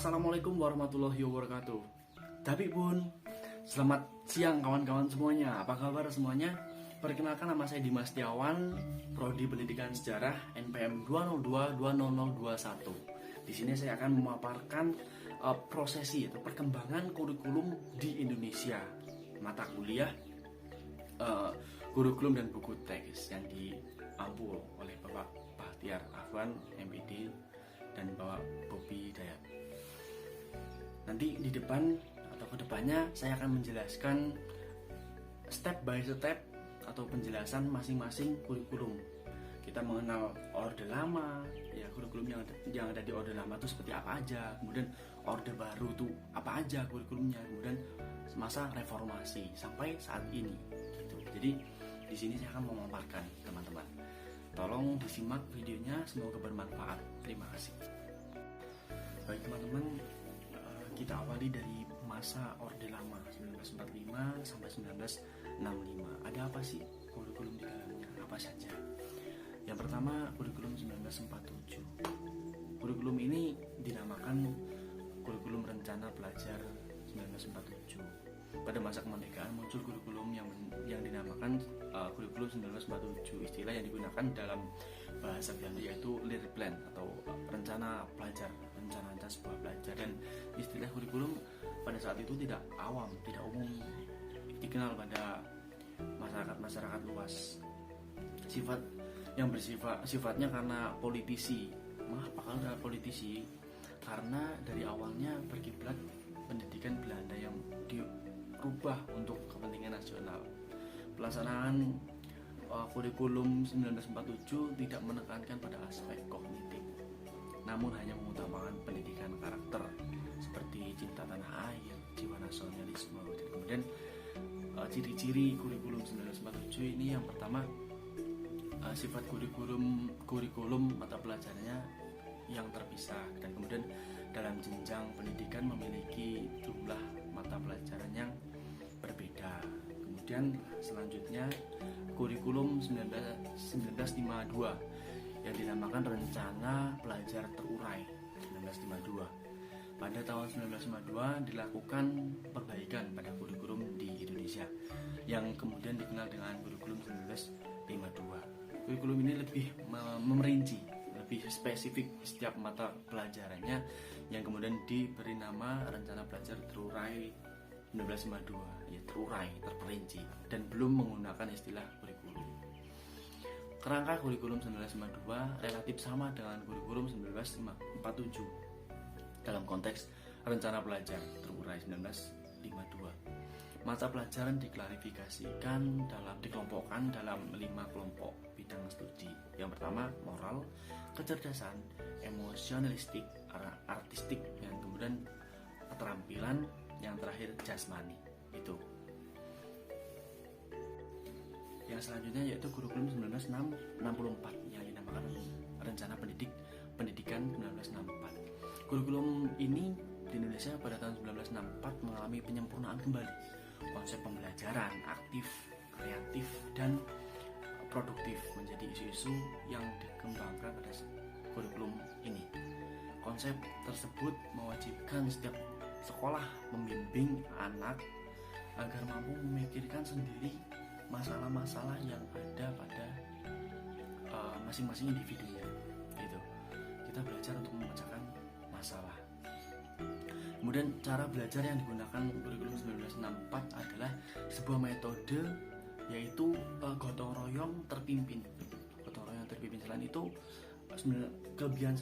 Assalamualaikum warahmatullahi wabarakatuh. Tapi pun, selamat siang kawan-kawan semuanya. Apa kabar semuanya? Perkenalkan, nama saya Dimas Setiawan, Prodi Pendidikan Sejarah NPM 202-20021. Di sini saya akan memaparkan prosesi atau perkembangan kurikulum di Indonesia, mata kuliah, kurikulum dan buku teks yang diampu oleh Bapak Bahtiar Afwan, MPD, dan Bapak Bobi Dayat. Nanti di depan atau kedepannya saya akan menjelaskan step by step atau penjelasan masing-masing kurikulum. Kita mengenal Orde Lama, ya kurikulum yang ada di Orde Lama itu seperti apa aja, kemudian Orde Baru itu apa aja kurikulumnya, kemudian masa reformasi sampai saat ini. Gitu. Jadi di sini saya akan memaparkan teman-teman. Tolong disimak videonya, semoga bermanfaat. Terima kasih. Baik teman-teman, kita awali dari masa Orde Lama 1945 sampai 1965. Ada apa sih kurikulum di dalamnya? Apa saja? Yang pertama, kurikulum 1947. Kurikulum ini dinamakan kurikulum rencana pelajar 1947. Pada masa kemerdekaan muncul kurikulum yang dinamakan kurikulum 1947. Istilah yang digunakan dalam bahasa Belanda yaitu Leerplan atau rencana pelajar, rencana sebuah pelajar. Dan istilah kurikulum pada saat itu tidak awam, tidak umum dikenal pada masyarakat luas. Sifatnya karena politisi. Mengapa karena politisi? Karena dari awalnya berkiblat pendidikan Belanda yang dirubah untuk kepentingan nasional. Pelaksanaan kurikulum 1947 tidak menekankan pada aspek kognitif, namun hanya mengutamakan pendidikan karakter seperti cinta tanah air, jiwa nasionalisme. Dan kemudian ciri-ciri kurikulum 1947 ini, yang pertama, sifat kurikulum mata pelajarannya yang terpisah, dan kemudian dalam jenjang pendidikan memiliki jumlah mata pelajaran yang berbeda. Kemudian selanjutnya kurikulum 1952 yang dinamakan rencana pelajar terurai 1952. Pada tahun 1952 dilakukan perbaikan pada kurikulum di Indonesia yang kemudian dikenal dengan kurikulum 1952. Kurikulum ini lebih merinci, lebih spesifik setiap mata pelajarannya yang kemudian diberi nama rencana pelajar terurai 1952, ya terurai, terperinci, dan belum menggunakan istilah kurikulum. Kerangka kurikulum 1952 relatif sama dengan kurikulum 1947 dalam konteks rencana pelajar terurai 1952. Mata pelajaran dikelompokkan dalam 5 kelompok bidang studi. Yang pertama, moral, kecerdasan, emosionalistik, artistik, yang kemudian keterampilan, yang terakhir jasmani. Itu. Yang selanjutnya yaitu kurikulum 1964 yang dinamakan rencana pendidikan 1964. Kurikulum ini di Indonesia pada tahun 1964 mengalami penyempurnaan kembali. Konsep pembelajaran aktif, kreatif, dan produktif menjadi isu-isu yang dikembangkan pada kurikulum ini. Konsep tersebut mewajibkan setiap sekolah membimbing anak agar mampu memikirkan sendiri masalah-masalah yang ada pada masing-masing individunya. Gitu. Kita belajar untuk memecahkan masalah. Kemudian cara belajar yang digunakan kurikulum 1964 adalah sebuah metode, yaitu gotong royong terpimpin. Gotong royong terpimpin. Selain itu, kelebihan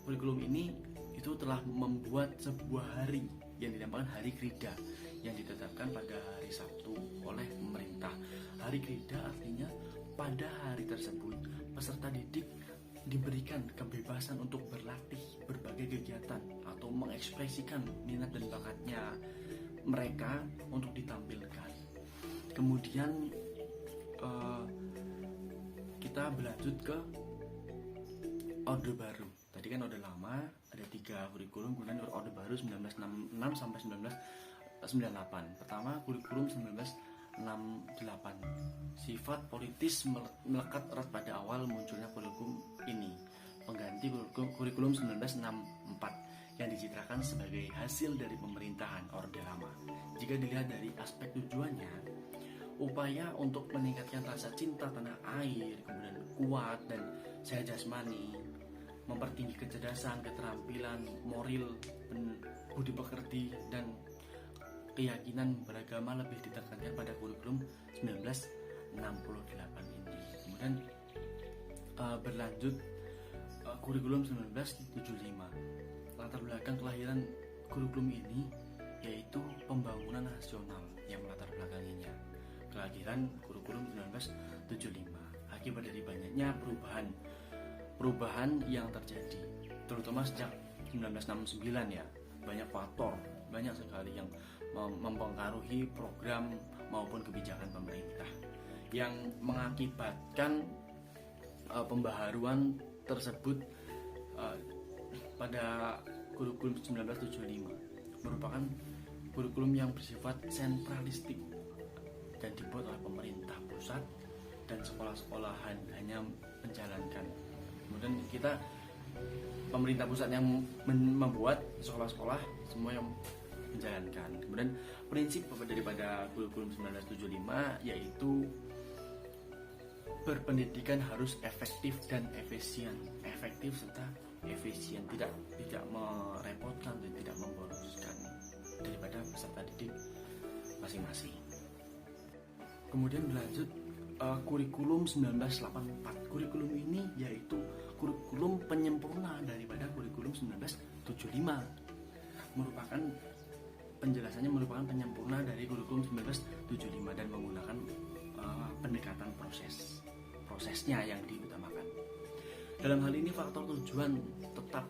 kurikulum ini itu telah membuat sebuah hari yang dinamakan Hari Krida yang ditetapkan pada hari Sabtu oleh pemerintah. Hari Krida artinya pada hari tersebut peserta didik diberikan kebebasan untuk berlatih berbagai kegiatan atau mengekspresikan minat dan bakatnya mereka untuk ditampilkan. Kemudian kita berlanjut ke Orde Baru. Tadi kan Orde Lama ada 3 kurikulum, kemudian Orde Baru 1966 sampai 1998. Pertama, kurikulum 1968. Sifat politis melekat erat pada awal munculnya kurikulum ini, pengganti kurikulum 1964 yang dicitrakan sebagai hasil dari pemerintahan Orde Lama. Jika dilihat dari aspek tujuannya, upaya untuk meningkatkan rasa cinta tanah air, kemudian kuat dan sehat jasmani, mempertinggi kecerdasan, keterampilan, moral, budi pekerti, dan keyakinan beragama lebih ditekankan pada kurikulum 1968 ini. Kemudian berlanjut kurikulum 1975. Latar belakang kelahiran kurikulum ini yaitu pembangunan nasional yang melatar belakanginya kelahiran kurikulum 1975 akibat dari banyaknya perubahan yang terjadi, terutama sejak 1969 ya. Banyak faktor, banyak sekali yang mempengaruhi program maupun kebijakan pemerintah yang mengakibatkan pembaharuan tersebut pada kurikulum 1975 merupakan kurikulum yang bersifat sentralistik dan dibuat oleh pemerintah pusat dan sekolah-sekolahan hanya menjalankan. Kemudian pemerintah pusat yang membuat, sekolah-sekolah semua yang menjalankan. Kemudian prinsip daripada kurikulum 1975 yaitu berpendidikan harus efektif dan efisien. Efektif serta efisien, tidak merepotkan dan tidak memboroskan daripada peserta didik masing-masing. Kemudian berlanjut kurikulum 1984. Kurikulum ini yaitu kurikulum penyempurna daripada kurikulum 1975. Penjelasannya merupakan penyempurna dari kurikulum 1975 dan menggunakan pendekatan prosesnya yang diutamakan. Dalam hal ini faktor tujuan tetap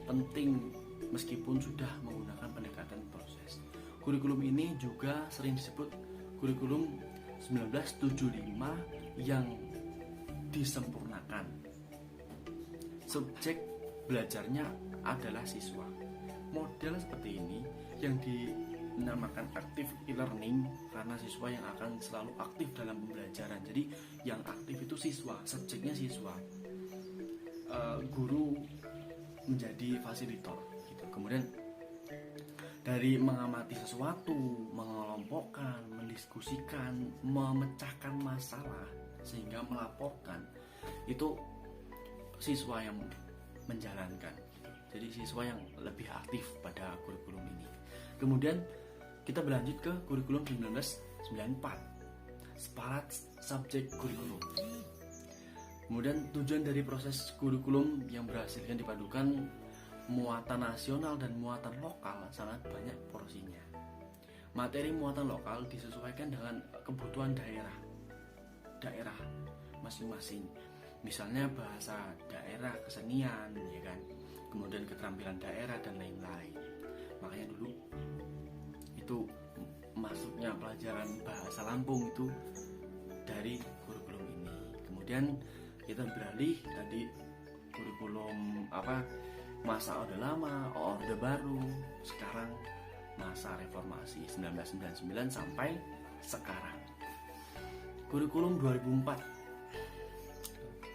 penting meskipun sudah menggunakan pendekatan proses. Kurikulum ini juga sering disebut kurikulum 1975 yang disempurnakan. Subjek belajarnya adalah siswa. Model seperti ini yang dinamakan active e-learning karena siswa yang akan selalu aktif dalam pembelajaran. Jadi yang aktif itu siswa, subjeknya siswa. Guru menjadi fasilitator gitu. Kemudian dari mengamati sesuatu, mengelompokkan, mendiskusikan, memecahkan masalah sehingga melaporkan, itu siswa yang menjalankan. Jadi siswa yang lebih aktif pada kurikulum ini. Kemudian kita berlanjut ke kurikulum 1994, separat subjek kurikulum. Kemudian tujuan dari proses kurikulum yang berhasil dipadukan muatan nasional dan muatan lokal sangat banyak porsinya. Materi muatan lokal disesuaikan dengan kebutuhan daerah masing-masing. Misalnya bahasa daerah, kesenian, ya kan. Kemudian keterampilan daerah dan lain-lain. Makanya dulu itu masuknya pelajaran bahasa Lampung itu dari kurikulum ini. Kemudian kita beralih tadi kurikulum masa Orde Lama, Orde Baru, sekarang masa reformasi 1999 sampai sekarang. Kurikulum 2004,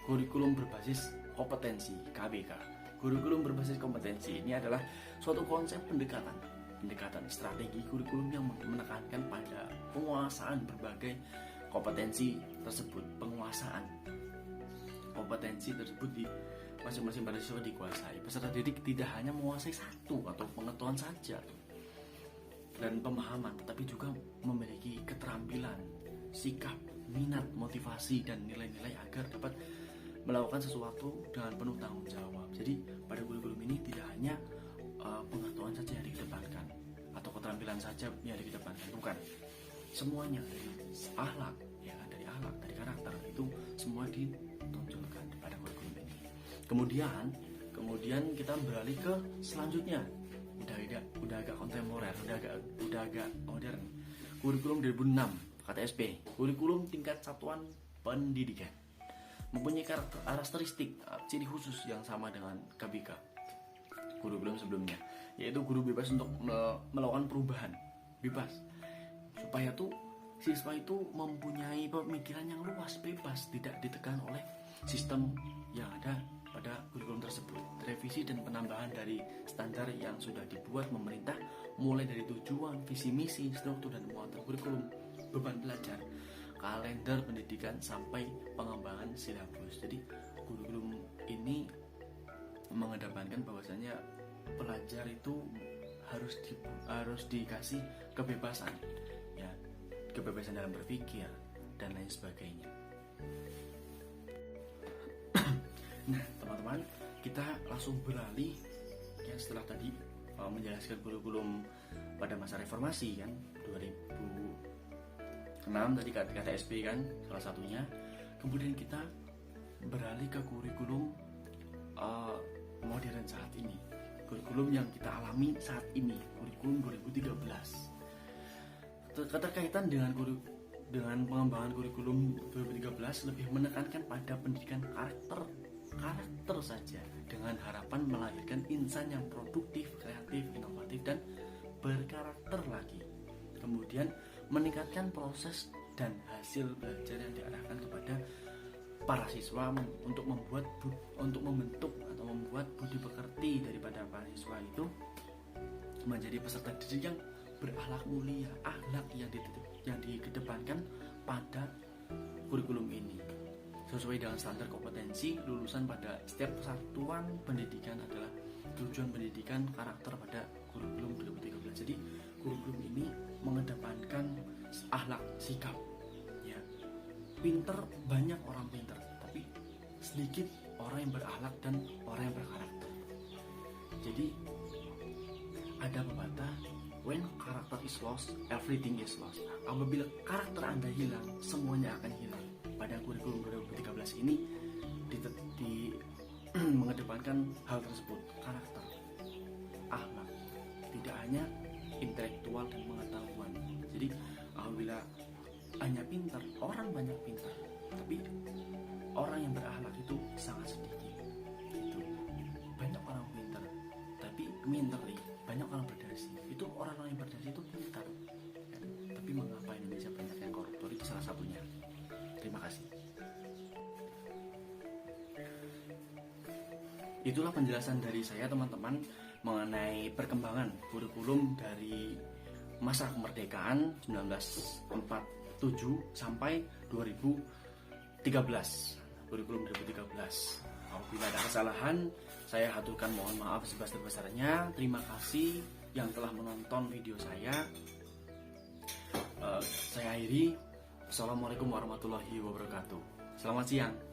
kurikulum berbasis kompetensi KBK. Kurikulum berbasis kompetensi ini adalah suatu konsep pendekatan strategi kurikulum yang menekankan pada penguasaan berbagai kompetensi tersebut. Penguasaan kompetensi tersebut di masing-masing pada siswa dikuasai. Peserta didik tidak hanya menguasai satu atau pengetahuan saja dan pemahaman, tetapi juga memiliki keterampilan, sikap, minat, motivasi, dan nilai-nilai agar dapat melakukan sesuatu dengan penuh tanggung jawab. Jadi pada kurikulum ini tidak hanya pengetahuan saja yang dikedepankan atau keterampilan saja yang dikedepankan, bukan. Semuanya dari akhlak, ya kan, dari karakter itu semua ditonjolkan pada kurikulum ini. Kemudian kita beralih ke selanjutnya. Udah agak kontemporer, udah agak modern. Kurikulum 2006 KTSP, kurikulum tingkat satuan pendidikan. Mempunyai karakteristik ciri khusus yang sama dengan KBK kurikulum sebelumnya, yaitu guru bebas untuk melakukan perubahan, bebas supaya tuh siswa itu mempunyai pemikiran yang luas, bebas, tidak ditekan oleh sistem yang ada pada kurikulum tersebut. Revisi dan penambahan dari standar yang sudah dibuat pemerintah, mulai dari tujuan, visi misi, struktur dan muatan kurikulum, beban belajar, kalender pendidikan, sampai pengembangan silabus. Jadi kurikulum ini mengedepankan bahwasanya pelajar itu harus dikasih kebebasan, ya, kebebasan dalam berpikir dan lain sebagainya. Nah, teman-teman, kita langsung beralih ya, setelah tadi menjelaskan kurikulum pada masa reformasi kan 2006 tadi kata SB kan salah satunya. Kemudian kita beralih ke kurikulum modern saat ini, kurikulum yang kita alami saat ini, kurikulum 2013. Keterkaitan dengan pengembangan kurikulum 2013 lebih menekankan pada pendidikan karakter saja, dengan harapan melahirkan insan yang produktif, kreatif, inovatif, dan berkarakter lagi. Kemudian meningkatkan proses dan hasil belajar yang diarahkan kepada para siswa untuk membentuk atau membuat budi pekerti daripada para siswa itu menjadi peserta didik yang berakhlak mulia, akhlak yang dikedepankan pada kurikulum ini sesuai dengan standar kompetensi lulusan pada setiap satuan pendidikan adalah tujuan pendidikan karakter pada kurikulum 2013. Jadi kurikulum ini mengedepankan akhlak, sikap, ya. Pinter, banyak orang pinter, tapi sedikit orang yang berakhlak dan orang yang berkarakter. Jadi ada pepatah, when character is lost, everything is lost. Apabila karakter Anda hilang, semuanya akan hilang. Pada kurikulum 2013 ini mengedepankan hal tersebut, karakter, akhlak, tidak hanya intelektual dan pengetahuan. Jadi apabila hanya pintar, orang banyak pintar, tapi orang yang berakhlak itu sangat sedikit. Itu banyak orang pintar, tapi minteri, banyak orang berdasi. Itu orang-orang yang berdasi itu pintar, tapi mengapa Indonesia banyak yang koruptor? Itu salah satunya. Terima kasih. Itulah penjelasan dari saya, teman-teman, mengenai perkembangan kurikulum dari masa kemerdekaan 1947 sampai 2013, kurikulum 2013. Apabila ada kesalahan, saya haturkan mohon maaf sebesar-besarnya. Terima kasih yang telah menonton video saya. Saya akhiri. Assalamualaikum warahmatullahi wabarakatuh. Selamat siang.